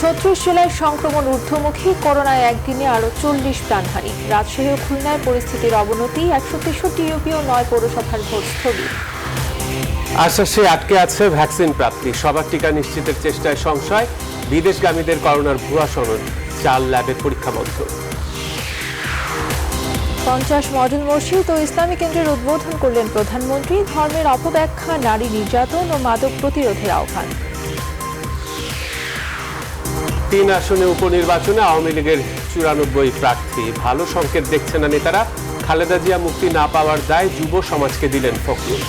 36 জেলায় সংক্রমণ ঊর্ধ্বমুখী, করোনায় একদিনে আরো 40 প্রাণহানি। রাজশাহী ও খুলনায় পরিস্থিতির অবনতি, 163 ইউপি ও 9 পৌরসভার ভোট স্থগিত। আশ্বাসে আটকে আছে ভ্যাকসিন প্রাপ্তি, সবার টিকা নিশ্চিতের চেষ্টায় সংশয়। বিদেশগামীদের করোনার ভুয়া সনদ, 4 ল্যাবের পরীক্ষা বন্ধ। 50 মডেল মসজিদ ও ইসলামী কেন্দ্রের উদ্বোধন করলেন প্রধানমন্ত্রী। ধর্মের অপব্যাখ্যা, নারী নির্যাতন ও মাদক প্রতিরোধের আহ্বান। 3 আসনে উপনির্বাচনে আওয়ামী লীগের 94 প্রার্থী, ভালো সংকেত দেখছে না নেতারা। খালেদা জিয়া মুক্তি না পাওয়ার দায় যুব সমাজকে দিলেন ফখরুল।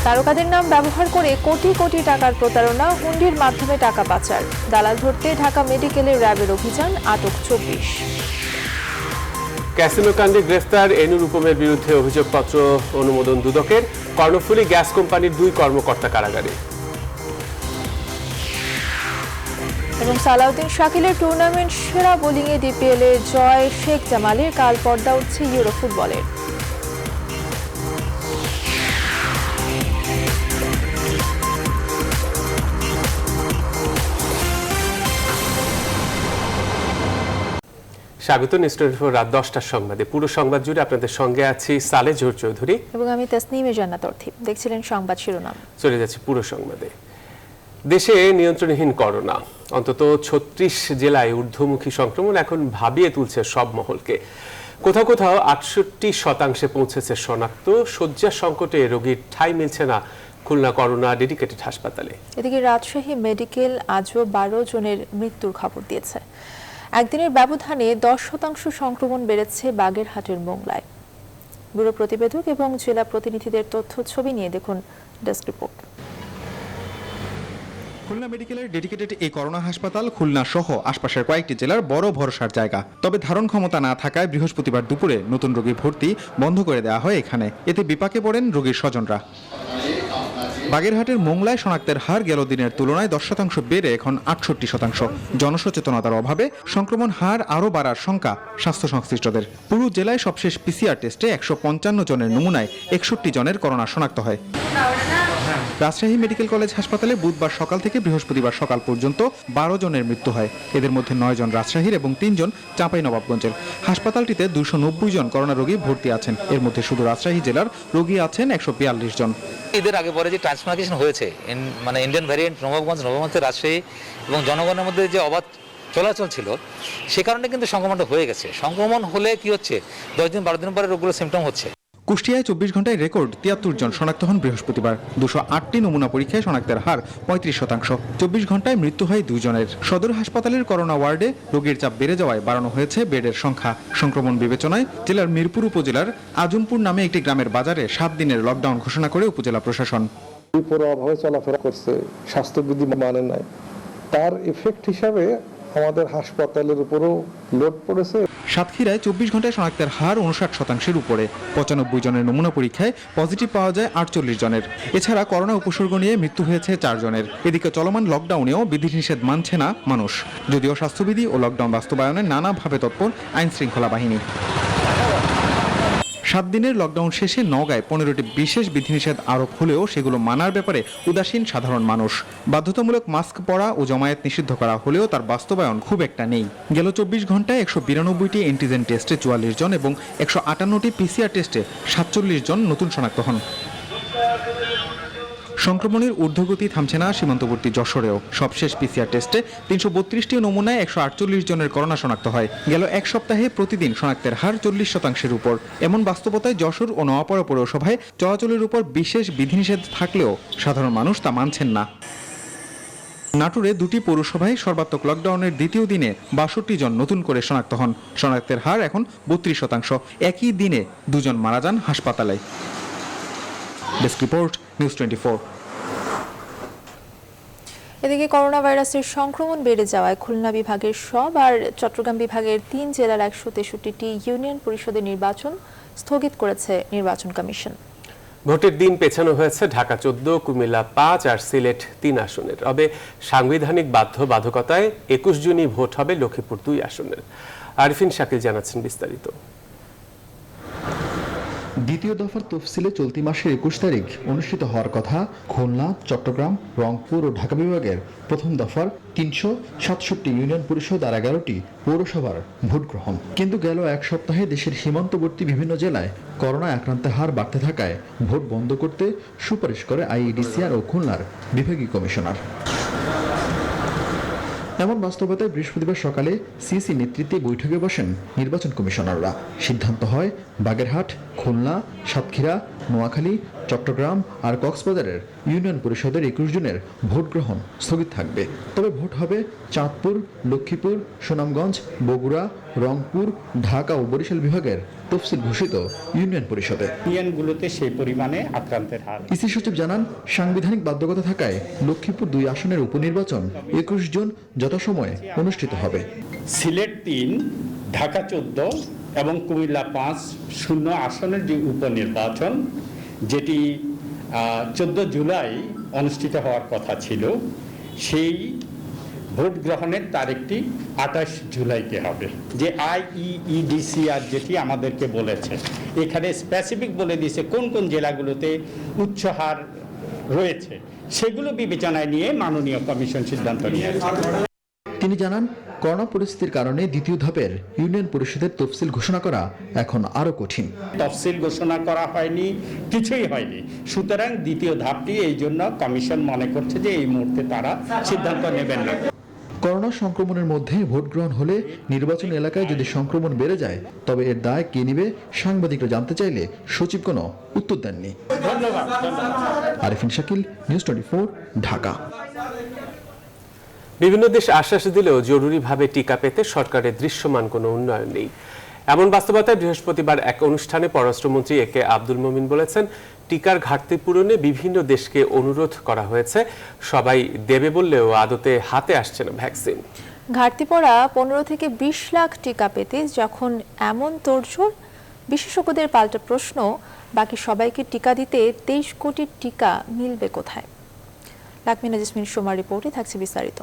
তারকাদের নাম ব্যবহার করে কোটি কোটি টাকার প্রতারণা, হুন্ডির মাধ্যমে টাকা পাচার। দালাল ধরতে ঢাকা মেডিকেলের র্যাবের অভিযান, আটক 24। ক্যাসিনো কাণ্ডে গ্রেফতার এনুরূপমের বিরুদ্ধে অভিযোগপত্র অনুমোদন দুদকের। কর্ণফুলী গ্যাস কোম্পানির 2 কর্মকর্তা কারাগারে। এবং সালাউদ্দিন শাকিলের টুর্নামেন্ট সেরা বোলিংয়ে ডিপিএল এ জয়, শেখ জামালের কাল পর্দা উঠছে ইউরো ফুটবলের। স্বাগত নিউজ 24 রাত 10টার সংবাদে। পুরো সংবাদ জুড়ে আপনাদের সঙ্গে আছি সালে জোর চৌধুরী এবং আমি তাসনিমে জান্নাত অর্থী। দেখছিলেন সংবাদ শিরোনাম। চলে যাচ্ছে পুরো সংবাদে। দেশে নিয়ন্ত্রণহীন করোনা, অন্তত 36 জেলায় ঊর্ধ্বমুখী সংক্রমণ এখন ভাবিয়ে তুলছে সব মহলকে। কোথাও কোথাও 68% পৌঁছেছে শনাক্ত। শয্যা সংকটে রোগীর ঠাঁই মিলছে না খুলনা করোনা ডেডিকেটেড হাসপাতালে। এদিকে রাজশাহী মেডিকেল আজও 12 জনের মৃত্যুর খবর দিয়েছে। একদিনের ব্যবধানে 10% সংক্রমণ বেড়েছে বাগেরহাটের মোংলায়। ব্যুরো প্রতিবেদক এবং জেলা প্রতিনিধিদের তথ্য ছবি নিয়ে দেখুন ডেস্ক রিপোর্ট। খুলনা মেডিকেলের ডেডিকেটেড এই করোনা হাসপাতাল খুলনা সহ আশপাশের কয়েকটি জেলার বড় ভরসার জায়গা। তবে ধারণ ক্ষমতা না থাকায় বৃহস্পতিবার দুপুরে নতুন রোগী ভর্তি বন্ধ করে দেওয়া হয় এখানে। এতে বিপাকে পড়েন রোগীর স্বজনরা। বাগেরহাটের মোংলায় শনাক্তের হার গেল দিনের তুলনায় 10% বেড়ে এখন 68%। জনসচেতনতার অভাবে সংক্রমণ হার আরও বাড়ার শঙ্কা স্বাস্থ্য সংশ্লিষ্টদের। পুরো জেলায় সবশেষ পিসিআর টেস্টে 155 জনের নমুনায় 61 জনের করোনা শনাক্ত হয়। রাজশাহী মেডিকেল কলেজ হাসপাতালে বুধবার সকাল থেকে বৃহস্পতিবার সকাল পর্যন্ত 12 জনের মৃত্যু হয়। এদের মধ্যে 9 জন রাজশাহীর এবং 3 জন চাঁপাইনবাবগঞ্জের। হাসপাতালটিতে 290 জন করোনা রোগী ভর্তি আছেন। এর মধ্যে শুধু রাজশাহী জেলার রোগী আছেন 142 জন। এদের আগে পরে যে ট্রান্সফারমেশন হয়েছে, মানে ইন্ডিয়ান ভ্যারিয়েন্ট নবাবগঞ্জ রাজশাহী এবং জনগণের মধ্যে যে অবাধ চলাচল ছিল, সে কারণে কিন্তু সংক্রমণটা হয়ে গেছে। সংক্রমণ হলে কি হচ্ছে, 10 দিন 12 দিন পরে রোগগুলো সিমটম হচ্ছে। কুষ্টিয়ায় 24 ঘন্টায় রেকর্ড 73 জন শনাক্ত হন বৃহস্পতিবার। 208টি নমুনা পরীক্ষায় শনাক্তের হার 35%। 24 ঘন্টায় মৃত্যু হয় 2 জনের। সদর হাসপাতালের করোনা ওয়ার্ডে রোগীর চাপ বেড়ে যাওয়ায় বাড়ানো হয়েছে বেডের সংখ্যা। সংক্রমণ বিবেচনায় জেলার মিরপুর উপজেলার আজমপুর নামে একটি গ্রামের বাজারে 7 দিনের লকডাউন ঘোষণা করে উপজেলা প্রশাসন। অভাবে চলাফেরা করছে, স্বাস্থ্যবিধি মানে নাই, তার এফেক্ট হিসাবে আমাদের হাসপাতালের উপরও লোড পড়েছে। সাতক্ষীরায় 24 ঘন্টায় শনাক্তের হার 59%-এর উপরে। 95 জনের নমুনা পরীক্ষায় পজিটিভ পাওয়া যায় 48 জনের। এছাড়া করোনা উপসর্গ নিয়ে মৃত্যু হয়েছে 4 জনের। এদিকে চলমান লকডাউনেও বিধিনিষেধ মানছে না মানুষ, যদিও স্বাস্থ্যবিধি ও লকডাউন বাস্তবায়নে নানাভাবে তৎপর আইন শৃঙ্খলা বাহিনী। 7 দিনের লকডাউন শেষে নওগাঁয় 15টি বিশেষ বিধিনিষেধ আরোপ হলেও সেগুলো মানার ব্যাপারে উদাসীন সাধারণ মানুষ। বাধ্যতামূলক মাস্ক পরা ও জমায়েত নিষিদ্ধ করা হলেও তার বাস্তবায়ন খুব একটা নেই। গেল 24 ঘন্টায় 192টি অ্যান্টিজেন টেস্টে 44 জন এবং 158টি পিসিআর টেস্টে 47 জন নতুন শনাক্ত হন। সংক্রমণের ঊর্ধ্বগতি থামছে না সীমান্তবর্তী যশোরেও। সবশেষ পিসিআর টেস্টে 332টি নমুনায় 148 জনের করোনা শনাক্ত হয়। গেল এক সপ্তাহে প্রতিদিন শনাক্তের হার 40%-এর উপর। এমন বাস্তবতায় যশোর ও নোয়াপাড়া পৌরসভায় চলাচলের উপর বিশেষ বিধিনিষেধ থাকলেও সাধারণ মানুষ তা মানছেন না। নাটোরে 2টি পৌরসভায় সর্বাত্মক লকডাউনের দ্বিতীয় দিনে 62 জন নতুন করে শনাক্ত হন। শনাক্তের হার এখন 32%। একই দিনে 2 জন মারা যান হাসপাতালে। Desk report, news 24। এদিকে করোনা ভাইরাসের সংক্রমণ বেড়ে যাওয়ায় খুলনা বিভাগের সব আর চট্টগ্রাম বিভাগের 3 জেলার 163টি ইউনিয়ন পরিষদের নির্বাচন স্থগিত করেছে নির্বাচন কমিশন। ভোটের দিন পেছানো হয়েছে ঢাকা 14, কুমিল্লা 5 আর সিলেট 3 আসনের। তবে সাংবিধানিক বাধ্যবাধকতায় 21 জুনই ভোট হবে লক্ষ্মীপুর 2 আসনের। আরিফিন শাকিল জানাচ্ছেন বিস্তারিত। দ্বিতীয় দফার তফসিলে চলতি মাসের ২১ তারিখ অনুষ্ঠিত হওয়ার কথা খুলনা, চট্টগ্রাম, রংপুর ও ঢাকা বিভাগের প্রথম দফার ৩৬৭ ইউনিয়ন পরিষদ আর ১১টি পৌরসভার ভোট গ্রহণ। কিন্তু গেল এক সপ্তাহে দেশের সীমান্তবর্তী বিভিন্ন জেলায় করোনা আক্রান্তের হার বাড়তে থাকায় ভোট বন্ধ করতে সুপারিশ করে আইইডিসিআর ও খুলনার বিভাগীয় কমিশনার। এমন বাস্তবতায় বৃহস্পতিবার সকালে সিসি নেতৃত্বে বৈঠকে বসেন নির্বাচন কমিশনাররা। সিদ্ধান্ত হয় বাগেরহাট, খুলনা, সাতক্ষীরা, নোয়াখালী, চট্টগ্রাম আর কক্সবাজারের ইউনিয়ন পরিষদের ২১ জনের ভোট গ্রহণ স্থগিত থাকবে। তবে ভোট হবে চাঁদপুর, লক্ষ্মীপুর, সুনামগঞ্জ, বগুড়া, রংপুর, ঢাকা ও বরিশাল বিভাগের তফসিল ঘোষিত ইউনিয়ন পরিষদে। ইউনিয়নগুলোতে সেই পরিমাণে আক্রান্তের হার। ইসি সচিব জানান, সাংবিধানিক বাধ্যকতা থাকায় লক্ষ্মীপুর ২ আসনের উপনির্বাচন ২১ জুন যথাসময়ে অনুষ্ঠিত হবে। সিলেট ৩, ঢাকা ১৪ এবং কুমিল্লা ৫ শূন্য আসনের যে উপনির্বাচন, যেটি ১৪ জুলাই অনুষ্ঠিত হওয়ার কথা ছিল, সেই ভোট গ্রহণের তারিখটি ২৮ জুলাইতে হবে। যে আইইডিসিআর যেটি আমাদেরকে বলেছে, এখানে স্পেসিফিক বলে দিয়েছে কোন কোন জেলাগুলোতে উচ্চ হার রয়েছে, সেগুলো বিবেচনায় নিয়ে মাননীয় কমিশন সিদ্ধান্ত নিয়েছে। তিনি জানান, করোনা পরিস্থিতির কারণে দ্বিতীয় ধাপের ইউনিয়ন পরিষদের তফসিল ঘোষণা করা এখন আরো কঠিন। তফসিল ঘোষণা করা হয়নি, কিছুই হয়নি। সুতরাং দ্বিতীয় ধাপটি এই জন্য কমিশন মনে করছে যে এই মুহূর্তে তারা সিদ্ধান্ত নেবেন না। করোনা সংক্রমণের মধ্যে ভোট গ্রহণ হলে নির্বাচন এলাকায় যদি সংক্রমণ বেড়ে যায় তবে এর দায় কে নেবে, সাংবাদিকরা জানতে চাইলে সচিব কোনো উত্তর দেননি। ধন্যবাদ। আরিফিন শাকিল, নিউজ 24, ঢাকা। বিভিন্ন দেশ আশ্বাস দিলেও জরুরিভাবে টিকা পেতে সরকারের দৃশ্যমান কোনো উন্নয়ন নেই। এমন বাস্তবতায় বৃহস্পতিবার এক অনুষ্ঠানে পররাষ্ট্রমন্ত্রী একে আব্দুল মোমিন বলেছেন, টিকার ঘাটতি পূরণে বিভিন্ন দেশকে অনুরোধ করা হয়েছে, সবাই দেবে বললেও আদতে হাতে আসছে না ভ্যাকসিন। ঘাটতি পড়া ১৫ থেকে ২০ লাখ টিকা পেতে যখন এমন তোড়জোড়, বিশেষজ্ঞদের পাল্টা প্রশ্ন, বাকি সবাইকে টিকা দিতে ২৩ কোটি টিকা মিলবে কোথায়? লাকমিনা জেসমিন সোমার রিপোর্টে থাকছে বিস্তারিত।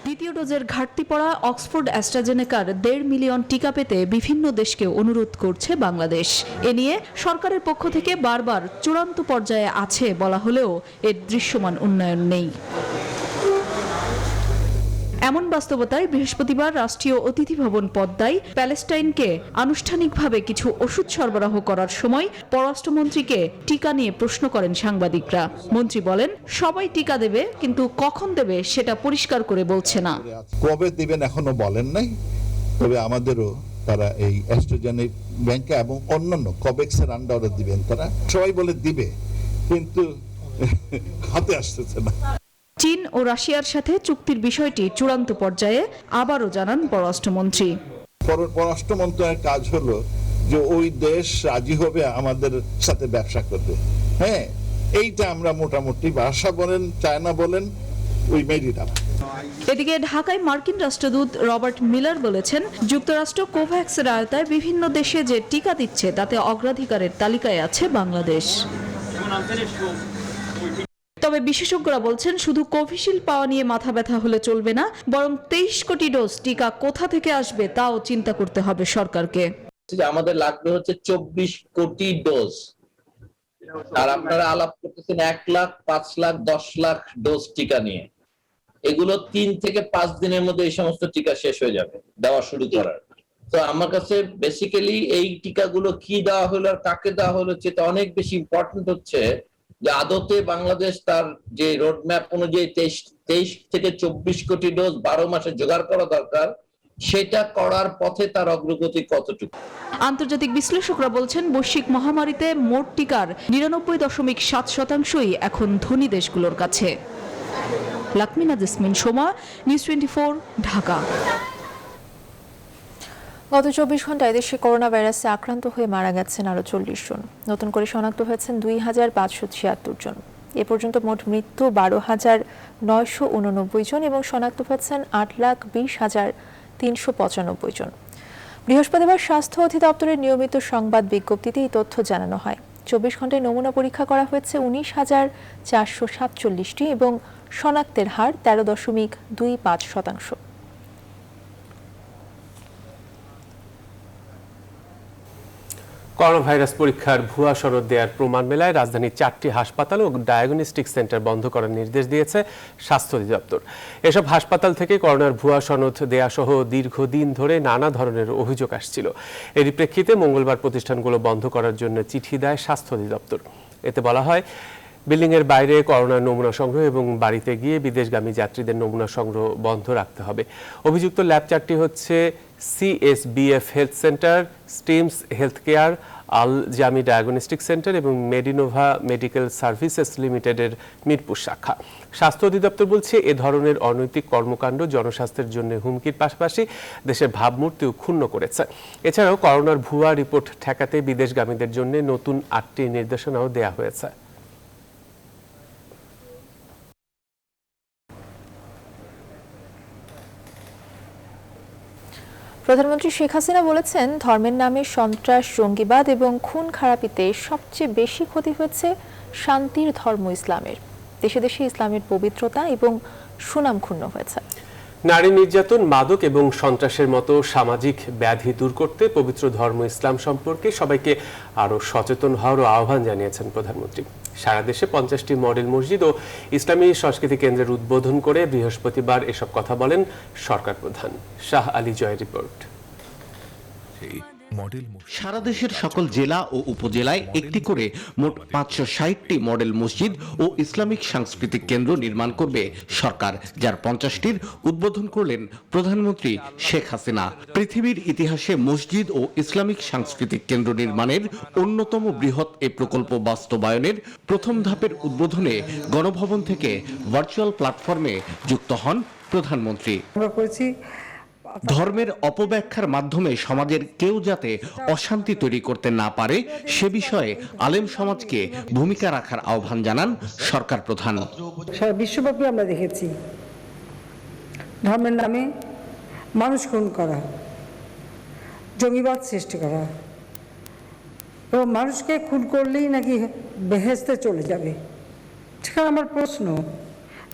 দ্বিতীয় ডোজের ঘাটতি পড়া অক্সফোর্ড অ্যাস্ট্রাজেনেকার ১.৫ মিলিয়ন টিকা পেতে বিভিন্ন দেশকে অনুরোধ করছে বাংলাদেশ। এ নিয়ে সরকারের পক্ষ থেকে বারবার চূড়ান্ত পর্যায়ে আছে বলা হলেও এর দৃশ্যমান উন্নয়ন নেই। এমন বাস্তবতায় বৃহস্পতিবার রাষ্ট্রীয় অতিথি ভবন পদ্মায় প্যালেস্টাইনকে আনুষ্ঠানিকভাবে কিছু ওষুধ সরবরাহ করার সময় পররাষ্ট্রমন্ত্রীকে টিকা নিয়ে প্রশ্ন করেন সাংবাদিকরা। মন্ত্রী বলেন, সবাই টিকা দেবে, কিন্তু কখন দেবে সেটা পরিষ্কার করে বলছে না। কবে দিবেন এখনো বলেন নাই, তবে আমাদেরও তারা এই অ্যাস্ট্রাজেনেক ব্যাংকে এবং অন্যান্য কবেক্সের আন্ডারে দিবেন, তারা সবাই বলে দিবে, কিন্তু হাতে আসতেছে না। চীন ও রাশিয়ার সাথে চুক্তির বিষয়টি চূড়ান্ত পর্যায়ে আবারও জানান পররাষ্ট্রমন্ত্রী। পররাষ্ট্র মন্ত্রণালয়ের কাজ হলো যে ওই দেশ রাজি হবে আমাদের সাথে ব্যবসা করবে। হ্যাঁ, এইটা আমরা মোটামুটি ভাষা বলেন, চায়না বলেন, উই মেড ইট আপ। এদিকে ঢাকায় মার্কিন রাষ্ট্রদূত রবার্ট মিলার বলেছেন, যুক্তরাষ্ট্র কোভ্যাক্সের আওতায় বিভিন্ন দেশে যে টিকা দিচ্ছে তাতে অগ্রাধিকারের তালিকায় আছে বাংলাদেশ। তবে বিশেষজ্ঞরা বলছেন, শুধু কোভিশিল্ড পাওয়া নিয়ে মাথা ব্যথা হলে চলবে না, বরং ২৩ কোটি ডোজ টিকা কোথা থেকে আসবে তাও চিন্তা করতে হবে সরকারকে। আমাদের লাগবে হচ্ছে ২৪ কোটি ডোজ, আর আপনারা আলাপ করতেছেন ১ লাখ, ৫ লাখ, ১০ লাখ ডোজ টিকা নিয়ে। এগুলো ৩ থেকে ৫ দিনের মধ্যে এই সমস্ত টিকা শেষ হয়ে যাবে দেওয়া শুরু করার। তো আমার কাছে বেসিক্যালি এই টিকাগুলো কি দেওয়া হলো আর কাকে দেওয়া হলো সেটা অনেক বেশি ইম্পর্টেন্ট হচ্ছে যে আদতে বাংলাদেশ তার যে রোডম্যাপ অনুযায়ী ২৩ থেকে ২৪ কোটি ডোজ ১২ মাসে জোগাড় করা দরকার, সেটা করার পথে তার অগ্রগতি কতটুকু। আন্তর্জাতিক বিশ্লেষকরা বলছেন, বৈশ্বিক মহামারীতে মোট টিকার ৯৯.৭% এখন ধনী দেশগুলোর কাছে। লাকমিনা জেসমিন সোমা, নিউজ 24, ঢাকা। গত ২৪ ঘন্টায় দেশে করোনা ভাইরাসে আক্রান্ত হয়ে মারা গেছেন আরও ৪০ জন। নতুন করে শনাক্ত হয়েছেন ২,৫৭৬ জন। এ পর্যন্ত মোট মৃত্যু ১২,৯৮৯ জন এবং শনাক্ত হয়েছেন ৮,২০,৩৯৫ জন। বৃহস্পতিবার স্বাস্থ্য অধিদপ্তরের নিয়মিত সংবাদ বিজ্ঞপ্তিতে এই তথ্য জানানো হয়। ২৪ ঘন্টায় নমুনা পরীক্ষা করা হয়েছে ১৯,৪৪৭টি এবং শনাক্তের হার ১৩.২৫%। করোনা ভাইরাস পরীক্ষার ভুয়া সনদ দেওয়ার প্রমাণ মেলায় রাজধানীর 4টি হাসপাতাল ও ডায়াগনস্টিক সেন্টার বন্ধ করার নির্দেশ দিয়েছে স্বাস্থ্য অধিদপ্তর। এসব হাসপাতাল থেকে করোনার ভুয়া সনদ দেয়া সহ দীর্ঘদিন ধরে নানা ধরনের অভিযোগ আসছিল। এরই প্রেক্ষিতে মঙ্গলবার প্রতিষ্ঠানগুলো বন্ধ করার জন্য চিঠি দেয় স্বাস্থ্য অধিদপ্তর। এতে বলা হয়, বিল্ডিংয়ের বাইরে করোনার নমুনা সংগ্রহ এবং বাড়িতে গিয়ে বিদেশগামী যাত্রীদের নমুনা সংগ্রহ বন্ধ রাখতে হবে। অভিযুক্ত ল্যাব 4টি হচ্ছে CSBF হেলথ সেন্টার, স্টিমস health care, Al Jami diagnostic centre এবং মেডিনোভা মেডিকেল সার্ভিসেস লিমিটেডের মিরপুর শাখা। স্বাস্থ্য অধিদপ্তর বলছে, এ ধরনের অনৈতিক কর্মকাণ্ড জনস্বাস্থ্যের জন্য হুমকির পাশাপাশি দেশের ভাবমূর্তিও ক্ষুণ্ণ করেছে। এছাড়াও করোনার ভুয়া রিপোর্ট ঠেকাতে বিদেশগামীদের জন্য নতুন 8টি নির্দেশনাও দেওয়া হয়েছে। প্রধানমন্ত্রী শেখ হাসিনা বলেছেন, ধর্মের নামে সন্ত্রাস, জঙ্গিবাদ এবং খুন খারাপিতে সবচেয়ে বেশি ক্ষতি হয়েছে শান্তির ধর্ম ইসলামের। দেশে দেশে ইসলামের পবিত্রতা এবং সুনাম ক্ষুণ্ণ হয়েছে। নারী নির্যাতন, মাদক এবং সন্ত্রাসের মতো সামাজিক ব্যাধি দূর করতে পবিত্র ধর্ম ইসলাম সম্পর্কে সবাইকে আরও সচেতন হওয়ারও আহ্বান জানিয়েছেন প্রধানমন্ত্রী। সারা দেশে 50টি মডেল মসজিদ ও ইসলামী সংস্কৃতি কেন্দ্রের উদ্বোধন করে বৃহস্পতিবার এসব কথা বলেন সরকার প্রধান। শাহ আলী জয়ের রিপোর্ট। সারা দেশের সকল জেলা ও উপজেলায় একটি করে মোট 560টি মডেল মসজিদ ও ইসলামিক সাংস্কৃতিক কেন্দ্র নির্মাণ করবে সরকার, যার 50টির উদ্বোধন করলেন প্রধানমন্ত্রী শেখ হাসিনা। পৃথিবীর ইতিহাসে মসজিদ ও ইসলামিক সাংস্কৃতিক কেন্দ্র নির্মাণের অন্যতম বৃহৎ এ প্রকল্প বাস্তবায়নের প্রথম ধাপের উদ্বোধনে গণভবন থেকে ভার্চুয়াল প্ল্যাটফর্মে যুক্ত হন প্রধানমন্ত্রী। ধর্মের অপব্যাখ্যার মাধ্যমে সমাজের কেউ যাতে অশান্তি তৈরি করতে না পারে সে বিষয়ে আলেম সমাজকে ভূমিকা রাখার আহ্বান জানান সরকার প্রধান। সারা বিশ্বব্যাপী আমরা দেখেছি ধর্মের নামে মানুষ খুন করা, জঙ্গিবাদ সৃষ্টি করা এবং মানুষকে খুন করলেই নাকি বেহেশতে চলে যাবে। ঠিক আমার প্রশ্ন,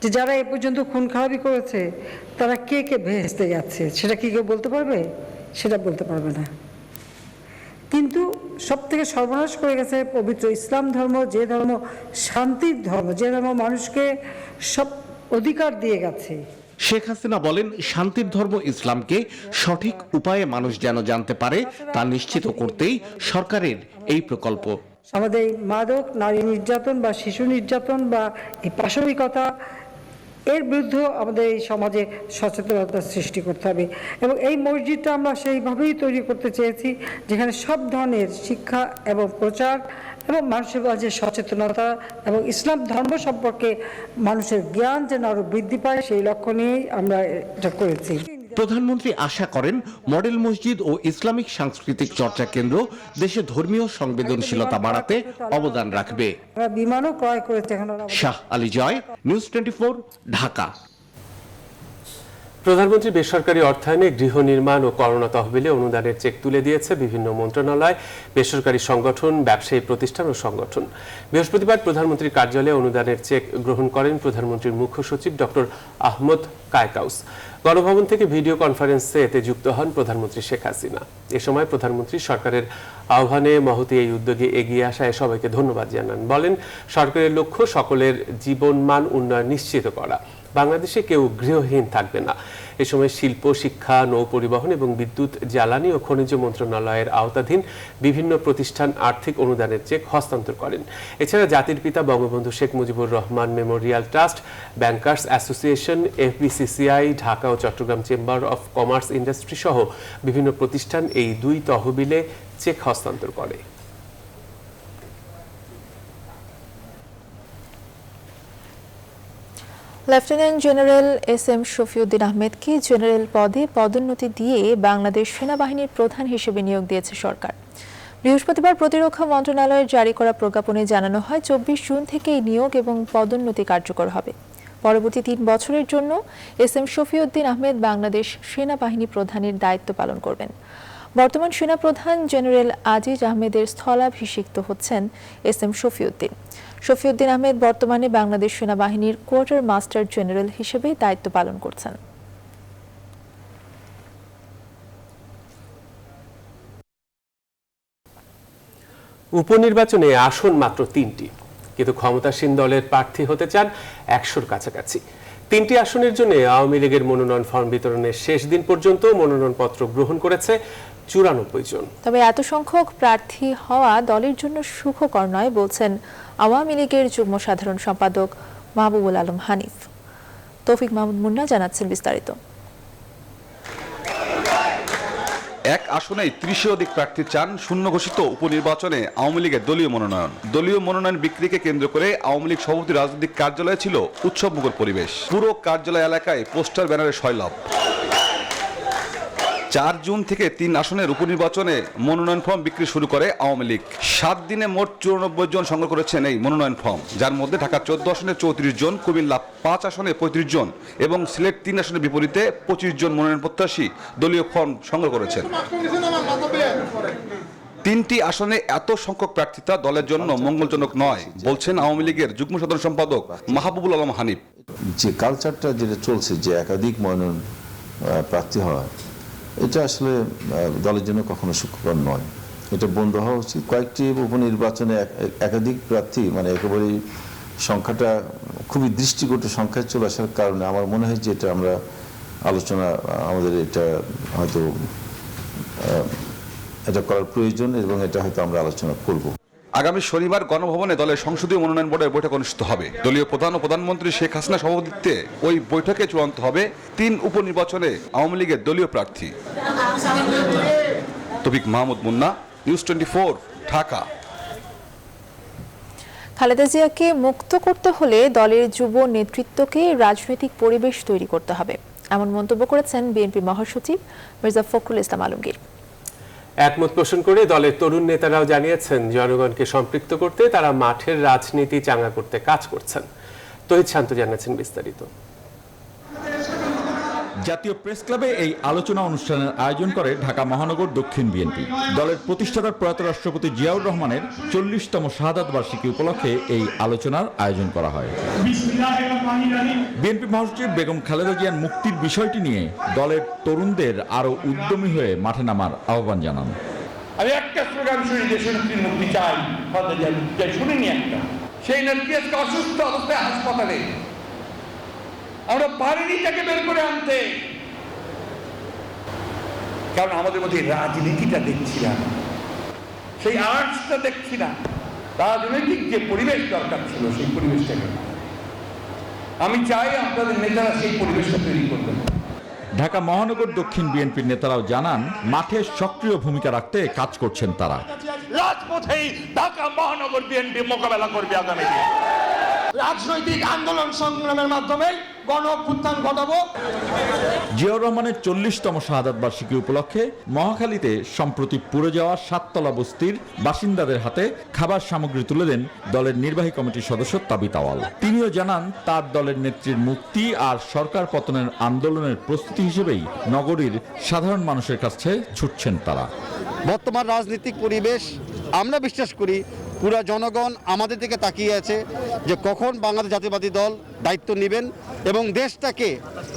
যে যারা এ পর্যন্ত খুন খারাপি করেছে তারা কে কে বেহেশতে যাচ্ছে, সেটা কি কেউ বলতে পারবে? সেটা বলতে পারবে না। কিন্তু সব থেকে সর্বনাশ করে গেছে পবিত্র ইসলাম ধর্ম, যে ধর্ম শান্তির ধর্ম, যে ধর্ম মানুষকে সব অধিকার দিয়ে গেছে। শেখ হাসিনা বলেন, শান্তির ধর্ম ইসলামকে সঠিক উপায়ে মানুষ যেন জানতে পারে তা নিশ্চিত করতেই সরকারের এই প্রকল্প। আমাদের এই মাদক, নারী নির্যাতন বা শিশু নির্যাতন বা এই পাশবিকতা, এর বিরুদ্ধে আমাদের এই সমাজে সচেতনতা সৃষ্টি করতে হবে। এবং এই মসজিদটা আমরা সেইভাবেই তৈরি করতে চেয়েছি যেখানে সব ধরনের শিক্ষা এবং প্রচার এবং মানুষের মাঝে সচেতনতা এবং ইসলাম ধর্ম সম্পর্কে মানুষের জ্ঞান যেন আরও বৃদ্ধি পায়, সেই লক্ষ্য নিয়েই আমরা এটা করেছি। প্রধানমন্ত্রী আশা করেন মডেল মসজিদ ও ইসলামিক সাংস্কৃতিক চর্চা কেন্দ্র দেশে ধর্মীয় সংবেদনশীলতা বাড়াতে অবদান রাখবে। বিমানও ক্রয় করেছে। শাহ আলী জয়, নিউজ 24, ঢাকা। প্রধানমন্ত্রী বেসরকারি অর্থায়নে গৃহ নির্মাণ ও করোনা তহবিলে অনুদানের চেক তুলে দিয়েছে বিভিন্ন মন্ত্রণালয়, বেসরকারি সংগঠন, ব্যবসায়ী প্রতিষ্ঠান ও সংগঠন। বৃহস্পতিবার প্রধানমন্ত্রীর কার্যালয়ে অনুদানের চেক গ্রহণ করেন প্রধানমন্ত্রীর মুখ্য সচিব ডক্টর আহমদ কায়কাউস। গণভবন থেকে ভিডিও কনফারেন্সে এতে যুক্ত হন প্রধানমন্ত্রী শেখ হাসিনা। এ সময় প্রধানমন্ত্রী সরকারের আহ্বানে মহতী এই উদ্যোগে এগিয়ে আসায় সবাইকে ধন্যবাদ জানান। বলেন, সরকারের লক্ষ্য সকলের জীবনমান উন্নয়ন নিশ্চিত করা। বাংলাদেশে কেউ গৃহহীন থাকবে না। এ সময় শিল্প, শিক্ষা, নৌ পরিবহন এবং বিদ্যুৎ, জ্বালানি ও খনিজ মন্ত্রণালয়ের আওতাধীন বিভিন্ন প্রতিষ্ঠান আর্থিক অনুদানের চেক হস্তান্তর করেন। এছাড়া জাতির পিতা Bangabandhu Sheikh Mujibur Rahman memorial trust, bankers association, FBCCI, Dhaka ও Chattogram chamber of commerce industry সহ বিভিন্ন প্রতিষ্ঠান এই দুই তহবিলে চেক হস্তান্তর করে। লেফটেন্যান্ট জেনারেল SM শফিউদ্দিন আহমেদকে জেনারেল পদে পদোন্নতি দিয়ে বাংলাদেশ সেনাবাহিনীর প্রধান হিসেবে নিয়োগ দিয়েছে সরকার। বৃহস্পতিবার প্রতিরক্ষা মন্ত্রণালয়ের জারি করা প্রজ্ঞাপনে জানানো হয়, 24 জুন থেকে এই নিয়োগ এবং পদোন্নতি কার্যকর হবে। পরবর্তী 3 বছরের জন্য SM শফিউদ্দিন আহমেদ বাংলাদেশ সেনাবাহিনী প্রধানের দায়িত্ব পালন করবেন। বর্তমান সেনাপ্রধান জেনারেল আজিজ আহমেদের স্থলাভিষিক্ত হচ্ছেন SM শফিউদ্দিন। শফিউদ্দিন আহমেদ বর্তমানে বাংলাদেশ সেনাবাহিনীর কোয়ার্টার মাস্টার জেনারেল হিসেবে দায়িত্ব পালন করছেন। উপনির্বাচনে আসন মাত্র 3টি, কিন্তু ক্ষমতাসীন দলের প্রার্থী হতে চান 100-র কাছাকাছি। 3টি আসনের জন্য আওয়ামী লীগের মনোনয়ন ফর্ম বিতরণের শেষ দিন পর্যন্ত মনোনয়নপত্র গ্রহণ করেছে 94 জন। তবে এত সংখ্যক প্রার্থী হওয়া দলের জন্য সুখকর নয় বলছেন আওয়ামী লীগের যুগ্ম সাধারণ সম্পাদক মাহবুবুল আলম হানিফ। তৌফিক মাহমুদ মুন্না জানাচ্ছেন বিস্তারিত। এক আসনেই 30-এর অধিক প্রার্থী চান শূন্য ঘোষিত উপনির্বাচনে আওয়ামী লীগের দলীয় মনোনয়ন। দলীয় মনোনয়ন বিক্রিকে কেন্দ্র করে আওয়ামী লীগ সভাপতি রাজনৈতিক কার্যালয়ে ছিল উৎসবমুখর পরিবেশ। পুরো কার্যালয় এলাকায় পোস্টার ব্যানারে সয়লাভ। 4 জুন থেকে 3 আসনের উপনির্বাচনে মনোনয়ন ফর্ম বিক্রি শুরু করে আওয়ামী লীগ। 7 দিনে মোট 94 জন সংগ্রহ করেছেন এই মনোনয়ন ফর্ম, যার মধ্যে ঢাকা 14 আসনে 34 জন, কুমিল্লা 5 আসনে 35 জন এবং সিলেট 3 আসনের বিপরীতে 25 জন মনোনয়ন প্রত্যাশী দলীয় ফর্ম সংগ্রহ করেছেন। 3টি আসনে এত সংখ্যক প্রার্থিতা দলের জন্য মঙ্গলজনক নয় বলছেন আওয়ামী লীগের যুগ্ম সাধারণ সম্পাদক মাহবুবুল আলম হানিফ। যে কালচারটা যেটা চলছে, যে একাধিক মনোনয়ন প্রার্থী হয়, এটা আসলে দলের জন্য কখনো সুখকর নয়। এটা বন্ধ হওয়া উচিত। কয়েকটি উপনির্বাচনে একাধিক প্রার্থী মানে একেবারেই সংখ্যাটা খুবই দৃষ্টিকটু সংখ্যায় চলে আসার কারণে আমার মনে হয় যে এটা আমরা আলোচনা আমাদের এটা হয়তো এটা করার প্রয়োজন এবং এটা হয়তো আমরা আলোচনা করব। আগামী শনিবার গণভবনে দলের সংসদীয় মনোনয়ন বোর্ডের বৈঠক অনুষ্ঠিত হবে। দলীয় প্রধান ও প্রধানমন্ত্রী শেখ হাসিনা সভাপতিত্বে ওই বৈঠকে চূড়ান্ত হবে 3 উপনির্বাচনে আওয়ামী লীগের দলীয় প্রার্থী। তৌফিক মাহমুদ মুন্না, নিউজ 24, ঢাকা। খালেদা জিয়াকে মুক্ত করতে হলে দলের যুব নেতৃত্বকে রাজনৈতিক পরিবেশ তৈরি করতে হবে, এমন মন্তব্য করেছেন বিএনপি মহাসচিব মির্জা ফখরুল ইসলাম আলমগীর। একমত পোষণ করে দলের তরুণ নেতারাও জানিয়েছেন জনগণকে সম্পৃক্ত করতে তারা মাঠের রাজনীতি চাঙ্গা করতে কাজ করছেন। তহিদ শান্ত জানাচ্ছেন বিস্তারিত। জাতীয় প্রেস ক্লাবে এই আলোচনা অনুষ্ঠানের আয়োজন করে ঢাকা মহানগর দক্ষিণ বিএনপি। দলের প্রতিষ্ঠাতার প্রয়াত রাষ্ট্রপতি জিয়াউর রহমানের 40তম শাহাদাত বার্ষিকী উপলক্ষে এই আলোচনার আয়োজন করা হয়। বিএনপি মহাসচিব বেগম খালেদা জিয়ার মুক্তির বিষয়টি নিয়ে দলের তরুণদের আরো উদ্যমী হয়ে মাঠে নামার আহ্বান জানান। আমি একটা স্লোগান শুনি, দেশের মুক্তি চাই, খালেদা জিয়ার মুক্তি চাই, শুনিনি একটা। সেই নেত্রী আজকে অসুস্থ অবস্থায় হাসপাতালে, আমরা পারিনি তাকে বের করে আনতে, কারণ আমাদের মধ্যে রাজনীতিটা দেখছি না, সেই আর্টসটা দেখছি না। রাজনৈতিক যে পরিবেশ দরকার ছিল সেই পরিবেশটাকে আমি চাই আপনাদের নেতারা সেই পরিবেশটা তৈরি করবেন। ঢাকা মহানগর দক্ষিণ বিএনপির নেতারাও জানান মাঠে সক্রিয় ভূমিকা রাখতে কাজ করছেন তারা। রাজপথেই ঢাকা মহানগর বিএনপি মোকাবেলা করবে আগামী দিনে। রাজনৈতিক আন্দোলন সংগ্রামের মাধ্যমে গণ অভ্যুত্থান ঘটাবো। জিয়াউর রহমানের 40তম শাহাদাত বার্ষিকী উপলক্ষে মহাখালীতে সম্প্রতি পুড়ে যাওয়া 7তলা বস্তির বাসিন্দাদের হাতে খাবার সামগ্রী তুলে দেন দলের নির্বাহী কমিটির সদস্য তাবিত আওয়াল। তিনিও জানান তার দলের নেত্রীর মুক্তি আর সরকার পতনের আন্দোলনের প্রস্তুতি হিসেবেই নগরীর সাধারণ মানুষের কাছে ছুটছেন তারা। বর্তমান রাজনৈতিক পরিবেশ আমরা বিশ্বাস করি পুরা জনগণ আমাদের দিকে তাকিয়ে আছে যে কখন বাংলাদেশ জাতীয়বাদী দল দায়িত্ব নেবেন এবং দেশটাকে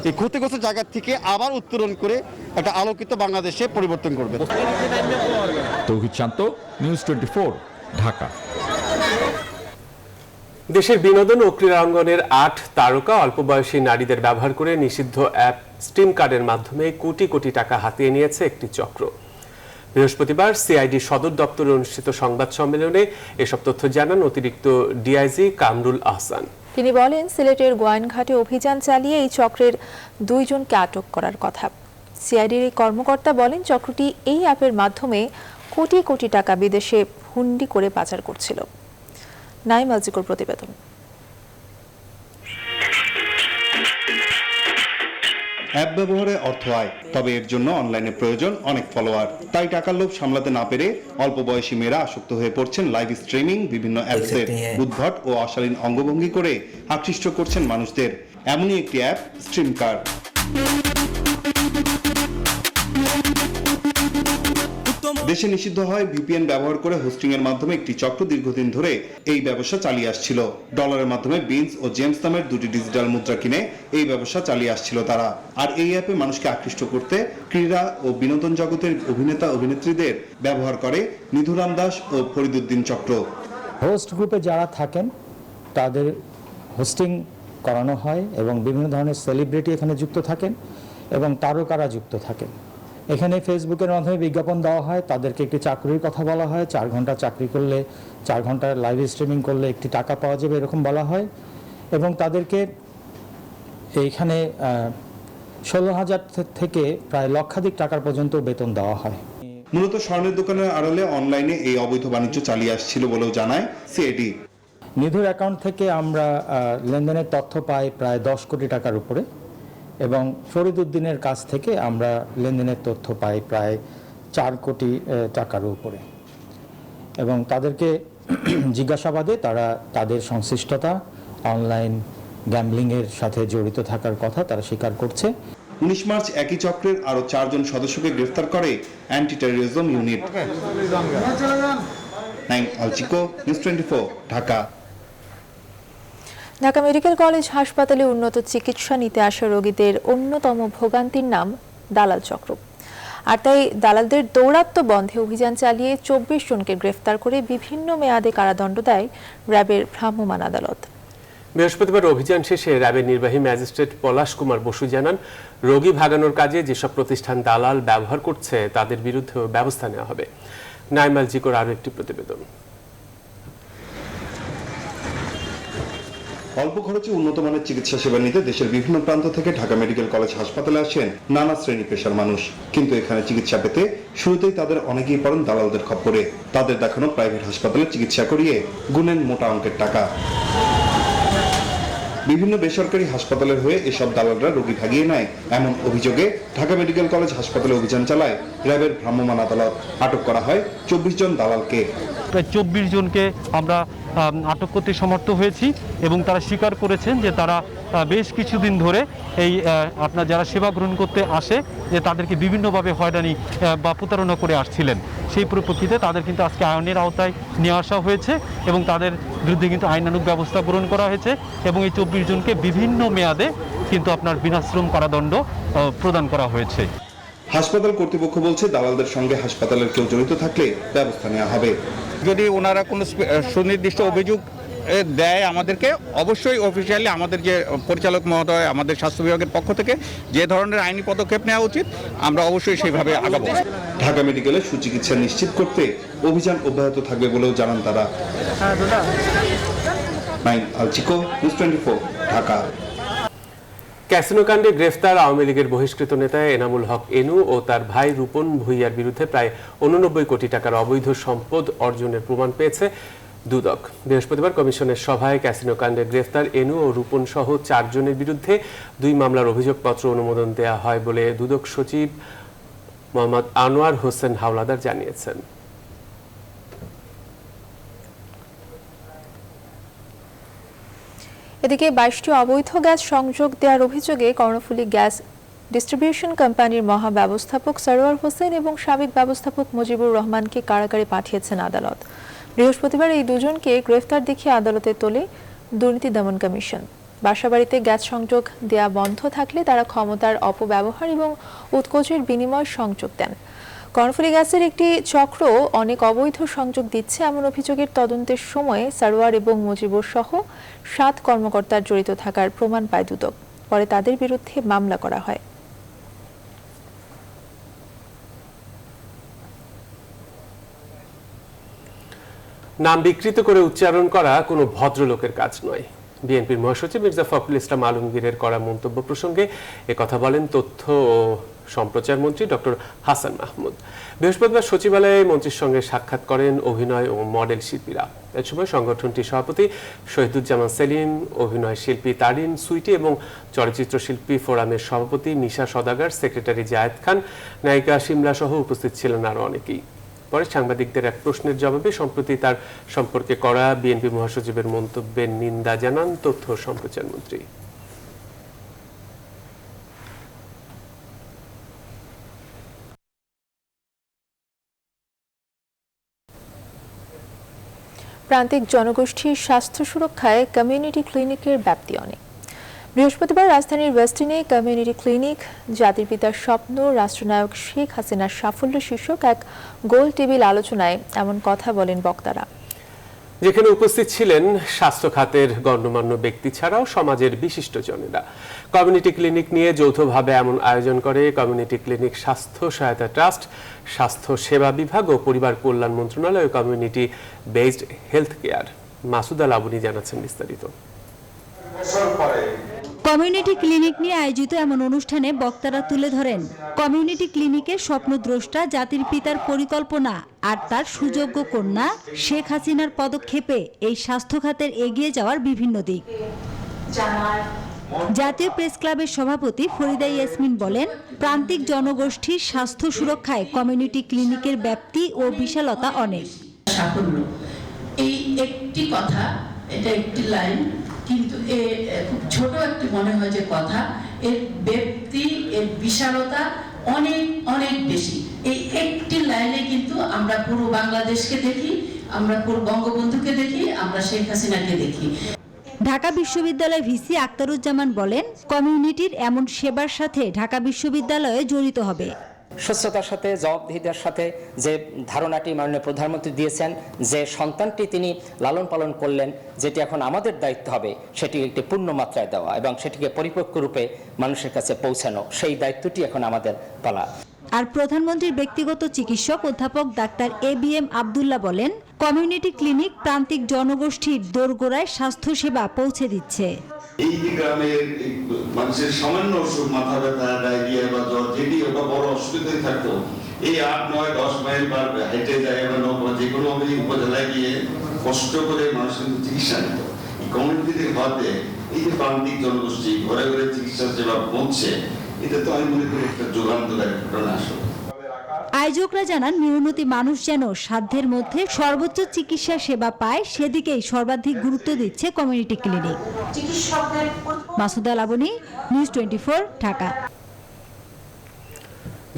এই ক্ষতিগ্রস্ত জায়গা থেকে আবার উত্তরণ করে একটা আলোকিত বাংলাদেশে পরিবর্তন করবে। তৌহিদ শান্ত, নিউজ 24, ঢাকা। দেশের বিনোদন ও ক্রীড়াঙ্গনের 8 তারকা অল্প বয়সী নারীদের ব্যবহার করে নিষিদ্ধ অ্যাপ স্টিম কার্ডের মাধ্যমে কোটি কোটি টাকা হাতিয়ে নিয়েছে একটি চক্র। বৃহস্পতিবার সিআইডি সদর দপ্তরে অনুষ্ঠিত সংবাদ সম্মেলনে এসব তথ্য জানান অতিরিক্ত ডিআইজি কামরুল আহসান। তিনি বলেন, সিলেটের গোয়াইনঘাটে অভিযান চালিয়ে এই চক্রের 2 জনকে আটক করার কথা। সিআইডির এই কর্মকর্তা বলেন, চক্রটি এই অ্যাপের মাধ্যমে কোটি কোটি টাকা বিদেশে হুন্ডি করে পাচার করছিল। নাইম আলজিকর প্রতিবেদন। অ্যাপ ব্যবহারে অর্থ আয়, তবে এর জন্য অনলাইনে প্রয়োজন অনেক ফলোয়ার। তাই টাকার লোভ সামলাতে না পেরে অল্প বয়সী মেয়েরা আসক্ত হয়ে পড়ছেন লাইভ স্ট্রিমিং, বিভিন্ন অ্যাপসের উদ্ভট ও অশালীন অঙ্গভঙ্গি করে আকৃষ্ট করছেন মানুষদের। এমনই একটি অ্যাপ স্ট্রিম কার্ড। উত্তম দেশে নিষিদ্ধ হয় ভিপিএন ব্যবহার করে হোস্টিং এর মাধ্যমে একটি চক্র দীর্ঘদিন ধরে এই ব্যবসা চালিয়ে আসছিল। ডলারের মাধ্যমে বিনস ও জেমস নামের দুটি ডিজিটাল মুদ্রা কিনে এই ব্যবসা চালিয়ে আসছিল তারা। আর এই অ্যাপে মানুষকে আকৃষ্ট করতে ক্রীড়া ও বিনোদন জগতের অভিনেতা অভিনেত্রীদের ব্যবহার করে নিধুরাম দাস ও ফরিদুদ্দিন চক্র। হোস্ট গ্রুপে যারা থাকেন তাদের হোস্টিং করানো হয় এবং বিভিন্ন ধরনের সেলিব্রিটি এখানে যুক্ত থাকেন এবং তারকারা যুক্ত থাকেন। এখানে ফেসবুকের মাধ্যমে বিজ্ঞাপন দেওয়া হয়, তাদেরকে একটি চাকরির কথা বলা হয়, 4 ঘন্টা চাকরি করলে 4 ঘন্টার লাইভ স্ট্রিমিং করলে একটি টাকা পাওয়া যাবে এরকম বলা হয় এবং তাদেরকে এইখানে 16,000 থেকে প্রায় লক্ষাধিক টাকার পর্যন্ত বেতন দেওয়া হয়। মূলত স্বর্ণের দোকানের আড়ালে অনলাইনে এই অবৈধ বাণিজ্য চালিয়ে আসছিল বলেও জানায় সিআইডি। নিধুর অ্যাকাউন্ট থেকে আমরা লেনদেনের তথ্য পাই প্রায় 10 কোটি টাকার উপরে এবং ফরিদুদ্দিনের কাছ থেকে আমরা লেনদেনের তথ্য পাই প্রায় 4 কোটি টাকার উপরে এবং তাদেরকে জিজ্ঞাসাবাদে তারা তাদের সংশ্লিষ্টতা অনলাইন গ্যাম্বলিংয়ের সাথে জড়িত থাকার কথা তারা স্বীকার করছে। 19 মার্চ একই চক্রের আরো 4 জন সদস্যকে গ্রেফতার করে অ্যান্টি টেররিজম ইউনিট। নাইম আলচিকো, news 24, Dhaka. Dhaka medical college হাসপাতালে উন্নত চিকিৎসা নিতে আসা রোগীদের অন্যতম ভোগান্তির নাম দালাল চক্র। আর তাই দালালদের দৌরাত্ম্য বন্ধে অভিযান চালিয়ে 24 জনকে গ্রেফতার করে বিভিন্ন মেয়াদে কারাদণ্ড দেয় র্যাবের ভ্রাম্যমাণ আদালত। বৃহস্পতিবার অভিযান শেষে র্যাবের নির্বাহী ম্যাজিস্ট্রেট পলাশ কুমার বসু জানান, রোগী ভাগানোর কাজে যেসব প্রতিষ্ঠান দালাল ব্যবহার করছে তাদের বিরুদ্ধে ব্যবস্থা নেওয়া হবে। নাইমাল জিকোর আরও একটি প্রতিবেদন। অল্প খরচে উন্নত মানের চিকিৎসা সেবা নিতে দেশের বিভিন্ন প্রান্ত থেকে ঢাকা মেডিকেল কলেজ হাসপাতালে আসেন নানা শ্রেণী পেশার মানুষ। কিন্তু এখানে চিকিৎসা পেতে শুরুতেই তাদের অনেকেই পড়েন দালালদের খপ্পরে। তাদের দেখানো প্রাইভেট হাসপাতালে চিকিৎসা করিয়ে গুনেন মোটা অঙ্কের টাকা। বিভিন্ন বেসরকারি হাসপাতালের হয়ে এসব দালালরা রোগী ভাগিয়ে নেয় এমন অভিযোগে ঢাকা মেডিকেল কলেজ হাসপাতালে অভিযান চালায় র্যাবের ভ্রাম্যমাণ আদালত। আটক করা হয় 24 জন দালালকে। প্রায় 24 জনকে আমরা আটক করতে সমর্থ হয়েছি এবং তারা স্বীকার করেছেন যে তারা বেশ কিছুদিন ধরে এই আপনার যারা সেবা গ্রহণ করতে আসে যে তাদেরকে বিভিন্নভাবে হয়রানি বা প্রতারণা করে আসছিলেন। সেই পরিপ্রেক্ষিতে তাদের কিন্তু আজকে আইনের আওতায় নিয়ে আসা হয়েছে এবং তাদের বিরুদ্ধে কিন্তু আইনানুগ ব্যবস্থা গ্রহণ করা হয়েছে এবং এই 24 জনকে বিভিন্ন মেয়াদে কিন্তু আপনার বিনাশ্রম কারাদণ্ড প্রদান করা হয়েছে। হাসপাতাল কর্তৃপক্ষ বলছে দালালদের সঙ্গে হাসপাতালের কেউ জড়িত থাকলে ব্যবস্থা নেওয়া হবে। যদি ওনারা কোনো সুনির্দিষ্ট অভিযোগ দেয় আমাদেরকে, অবশ্যই অফিসিয়ালি আমাদের যে পরিচালক মহোদয় আমাদের স্বাস্থ্য বিভাগের পক্ষ থেকে যে ধরনের আইনি পদক্ষেপ নেওয়া উচিত আমরা অবশ্যই সেইভাবে আগাবো। ঢাকা মেডিকেলে সুচিকিৎসা নিশ্চিত করতে অভিযান অব্যাহত থাকবে বলেও জানান তারা। নাইম আলচিকো, নিউজ 24, ঢাকা। ক্যাসিনো কাণ্ডে গ্রেফতার আওয়ামী লীগের বহিষ্কৃত নেতা এনামুল হক এনু ও তার ভাই রূপন ভূঁইয়ার বিরুদ্ধে প্রায় 89 কোটি টাকার অবৈধ সম্পদ অর্জনের প্রমাণ পেয়েছে দুদক। বৃহস্পতিবার কমিশনের সভায় ক্যাসিনো কাণ্ডে গ্রেফতার এনু ও রূপন সহ 4 জনের বিরুদ্ধে 2 মামলার অভিযোগপত্র অনুমোদন দেওয়া হয় বলে দুদক সচিব মোহাম্মদ আনোয়ার হোসেন হাওলাদার জানিয়েছেন। এদিকে 22টি অবৈধ গ্যাস সংযোগ দেওয়ার অভিযোগে কর্ণফুলী গ্যাস ডিস্ট্রিবিউশন কোম্পানির মহাব্যবস্থাপক সরোয়ার হোসেন এবং সাবেক ব্যবস্থাপক মুজিবুর রহমানকে কারাগারে পাঠিয়েছেন আদালত। বৃহস্পতিবার এই দুজনকে গ্রেফতার দেখিয়ে আদালতে তোলে দুর্নীতি দমন কমিশন। বাসাবাড়িতে গ্যাস সংযোগ দেয়া বন্ধ থাকলে তারা ক্ষমতার অপব্যবহার এবং উৎকোচের বিনিময় সংযোগ দেন। কর্ণফুলী গ্যাসের একটি চক্র অনেক অবৈধ সংযোগ দিচ্ছে এমন অভিযোগের তদন্তের সময় সরোয়ার এবং মুজিবুর সহ 7 কর্মকর্তার জড়িত থাকার প্রমাণ পায় দুদক। পরে তাদের বিরুদ্ধে মামলা করা হয়। নাম বিকৃত করে উচ্চারণ করা কোনো ভদ্রলোকের কাজ নয়। বিএনপির মহাসচিব মির্জা ফখরুল ইসলাম আলমগীরের করা মন্তব্য প্রসঙ্গে একথা বলেন তথ্য ও সম্প্রচার মন্ত্রী ডক্টর হাসান মাহমুদ। বৃহস্পতিবার সচিবালয়ে মন্ত্রীর সঙ্গে সাক্ষাৎ করেন অভিনয় ও মডেল শিল্পীরা। এ সময় সংগঠনটির সভাপতি শহীদুজ্জামান সেলিম, অভিনয় শিল্পী তারিন সুইটি এবং চলচ্চিত্র শিল্পী ফোরামের সভাপতি মিশা সদাগর, সেক্রেটারি জায়েদ খান, নায়িকা শিমলা সহ উপস্থিত ছিলেন আরও অনেকেই। পরে সাংবাদিকদের এক প্রশ্নের জবাবে সম্প্রতি তার সম্পর্কে করা বিএনপি মহাসচিবের মন্তব্যের নিন্দা জানান তথ্য ও সম্প্রচার মন্ত্রী। প্রান্তিক জনগোষ্ঠীর স্বাস্থ্য সুরক্ষায় কমিউনিটি ক্লিনিকের ব্যাপ্তি অনেক। বৃহস্পতিবার রাজধানীর ওয়েস্টিনে কমিউনিটি ক্লিনিক, জাতির পিতার স্বপ্ন, রাষ্ট্রনায়ক শেখ হাসিনার সাফল্য শীর্ষক এক গোল টেবিল আলোচনায় এমন কথা বলেন বক্তারা। যেখানে উপস্থিত ছিলেন স্বাস্থ্য খাতের গণ্যমান্য ব্যক্তি ছাড়াও সমাজের বিশিষ্টজনেরা। কমিউনিটি ক্লিনিক নিয়ে যৌথভাবে এমন আয়োজন করে কমিউনিটি ক্লিনিক স্বাস্থ্য সহায়তা ট্রাস্ট, স্বাস্থ্য সেবা বিভাগ ও পরিবার কল্যাণ মন্ত্রণালয়, community based health care. Masuda Laboni জানাচ্ছেন বিস্তারিত। কমিউনিটি ক্লিনিক নিয়ে আয়োজিত এমন অনুষ্ঠানে বক্তারা তুলে ধরেন কমিউনিটি ক্লিনিকের স্বপ্নদ্রষ্টা জাতির পিতার পরিকল্পনা আর তার সুযোগ্য কন্যা শেখ হাসিনার পদক্ষেপে এই স্বাস্থ্য খাতের এগিয়ে যাওয়ার বিভিন্ন দিক। জাতীয় প্রেস ক্লাবের সভাপতি ফরিদা ইয়াসমিন বলেন, প্রান্তিক জনগোষ্ঠীর স্বাস্থ্য সুরক্ষায় কমিউনিটি ক্লিনিকের ব্যাপ্তি ও বিশালতা অনেক। সাফল্য এই একটি কথা, এটা একটি লাইন, কিন্তু খুব ছোট একটি মনে হয় যে কথা, এর ব্যাপ্তি, এর বিশালতা অনেক অনেক বেশি। এই একটি লাইনে কিন্তু আমরা পুরো বাংলাদেশকে দেখি, আমরা পুরো বঙ্গবন্ধুকে দেখি, আমরা শেখ হাসিনাকে দেখি। ঢাকা বিশ্ববিদ্যালয় ভিসি আক্তারুজ্জামান বলেন, কমিউনিটির এমন সেবার সাথে ঢাকা বিশ্ববিদ্যালয়ে জড়িত হবে। স্বচ্ছতার সাথে, জবাবদিহিতার সাথে যে ধারণাটি মাননীয় প্রধানমন্ত্রী দিয়েছেন, যে সন্তানটি তিনি লালন পালন করলেন, যেটি এখন আমাদের দায়িত্ব হবে সেটি একটি পূর্ণ মাত্রায় দেওয়া এবং সেটিকে পরিপক্ক রূপে মানুষের কাছে পৌঁছানো, সেই দায়িত্বটি এখন আমাদের পালা। আর প্রধানমন্ত্রীর ব্যক্তিগত চিকিৎসক অধ্যাপক ডাক্তার ABM আব্দুল্লাহ বলেন, কমিউনিটি ক্লিনিক প্রান্তিক জনগোষ্ঠীর দোরগোড়ায় স্বাস্থ্য সেবা পৌঁছে দিচ্ছে। এই গ্রামের মানুষের সামান্য অসুখ, মাথা ব্যথা, ডায়রিয়া বা জ্বর, যেটি ওটা বড় অসুবিধায় থাকতো, এই 8, 9, 10 মাইল হেঁটে যায় বা যে কোনো উপজেলায় গিয়ে কষ্ট করে মানুষ কিন্তু চিকিৎসা নিত। এই কমিউনিটিতে হওয়াতে এই যে প্রান্তিক জনগোষ্ঠী ঘরে ঘরে চিকিৎসা সেবা পৌঁছে, এটা তো আমি মনে করি একটা যুগান্তকারী ঘটনা আসলে। আয়োজকরা জানান, নিম্নতি মানুষ যেন সাধ্যের মধ্যে সর্বোচ্চ চিকিৎসা সেবা পায়, সেদিকেই সর্বাধিক গুরুত্ব দিচ্ছে community clinic. Masuda Laboni, news 24, Dhaka.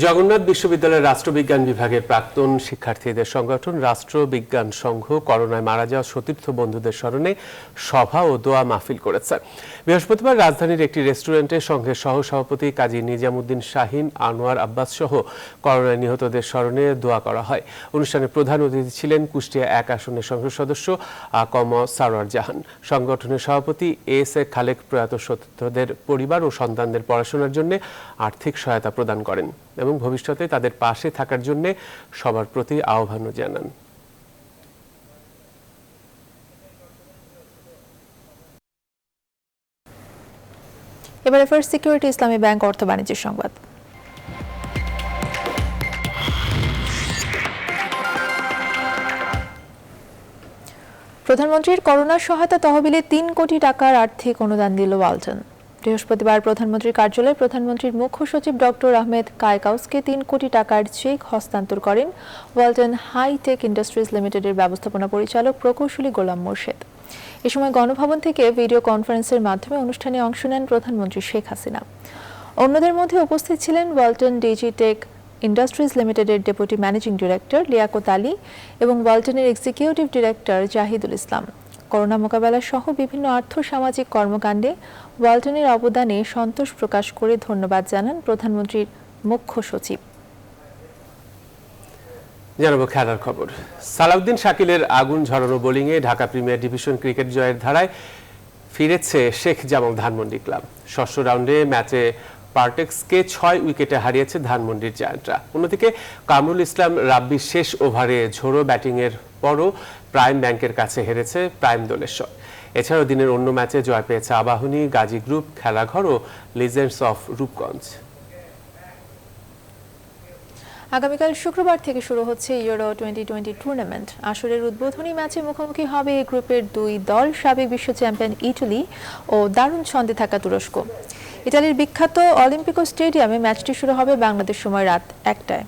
Jagannath বিশ্ববিদ্যালয়ের রাষ্ট্রবিজ্ঞান বিভাগের প্রাক্তন শিক্ষার্থীদের সংগঠন রাষ্ট্রবিজ্ঞান সংঘ করোনায় মারা যাওয়া সতীর্থ বন্ধুদের স্মরণে সভা ও দোয়া মাহফিল করেছে। বৃহস্পতিবার রাজধানীর একটি রেস্টুরেন্টে সংঘের সহসভাপতি কাজী নিজামুদ্দিন শাহিন, আনোয়ার আব্বাস সহ করোনায় নিহতদের স্মরণে দোয়া করা হয়। অনুষ্ঠানে প্রধান অতিথি ছিলেন কুষ্টিয়া 1 আসনের সংসদ সদস্য কম সারোয়ার জাহান। সংগঠনের সভাপতি এস.এ. খালেক প্রয়াত সতীর্থদের পরিবার ও সন্তানদের পড়াশোনার জন্য আর্থিক সহায়তা প্রদান করেন এবং ভবিষ্যতে তাদের পাশে থাকার জন্য সবার প্রতি আহ্বানও জানান। এবারে ফার্স্ট সিকিউরিটি ইসলামী ব্যাংক অর্থ বাণিজ্যের সংবাদ। প্রধানমন্ত্রীর করোনা সহায়তা তহবিলে 3 কোটি টাকার আর্থিক অনুদান দিল ওয়ালটন। বৃহস্পতিবার প্রধানমন্ত্রীর কার্যালয়ে প্রধানমন্ত্রীর মুখ্য সচিব ডক্টর আহমেদ কায়কাউসকে 3 কোটি টাকার চেক হস্তান্তর করেন ওয়ালটন হাইটেক ইন্ডাস্ট্রিজ লিমিটেডের ব্যবস্থাপনা পরিচালক প্রকৌশলী গোলাম মোর্শেদ। এ সময় গণভবন থেকে ভিডিও কনফারেন্সের মাধ্যমে অনুষ্ঠানে অংশ নেন প্রধানমন্ত্রী শেখ হাসিনা। অন্যদের মধ্যে উপস্থিত ছিলেন ওয়ালটন ডিজিটেক ইন্ডাস্ট্রিজ লিমিটেডের deputy managing director Liaquat Ali এবং ওয়ালটনের এক্সিকিউটিভ ডিরেক্টর জাহিদুল ইসলাম। করোনা মোকাবেলা সহ বিভিন্ন আর্থ-সামাজিক কর্মকাণ্ডে ওয়ালটনের অবদানে সন্তোষ প্রকাশ করে ধন্যবাদ জানান প্রধানমন্ত্রীর মুখ্য সচিব। জানাবো খেলার খবর। সালাউদ্দিন শাকিলের আগুন ঝরানো বোলিংয়ে ঢাকা প্রিমিয়ার ডিভিশন ক্রিকেট জয়ের ধারায় ফিরেছে শেখ জামাল ধানমন্ডি ক্লাব। ষষ্ঠ রাউন্ডে ম্যাচে পার্টেক্সকে 6 উইকেটে হারিয়েছে ধানমন্ডির জায়ান্টরা। অন্যদিকে কামরুল ইসলাম রাব্বির শেষ ওভারে ঝোড়ো ব্যাটিংয়ের পরও প্রাইম ব্যাংকের কাছে হেরেছে প্রাইম দোলেশ্বর। এছাড়াও দিনের অন্য ম্যাচে জয় পেয়েছে আবাহনী, গাজী গ্রুপ, খেলাঘর ও লিজেন্ডস অফ রূপগঞ্জ। আগামীকাল শুক্রবার থেকে শুরু হচ্ছে ইউরো 2020 টুর্নামেন্ট। আসরের উদ্বোধনী ম্যাচে মুখোমুখি হবে এই গ্রুপের 2 দল, সাবেক বিশ্ব চ্যাম্পিয়ন ইটালি ও দারুণ ছন্দে থাকা তুরস্ক। ইতালির বিখ্যাত অলিম্পিকো স্টেডিয়ামে ম্যাচটি শুরু হবে বাংলাদেশ সময় রাত 1টায়।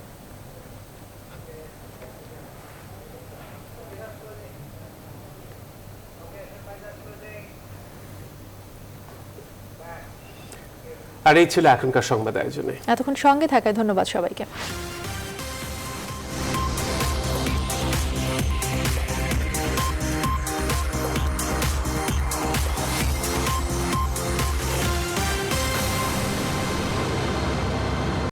আর এই ছিল এখনকার সংবাদ আয়োজনে। এতক্ষণ সঙ্গে থাকায় ধন্যবাদ সবাইকে।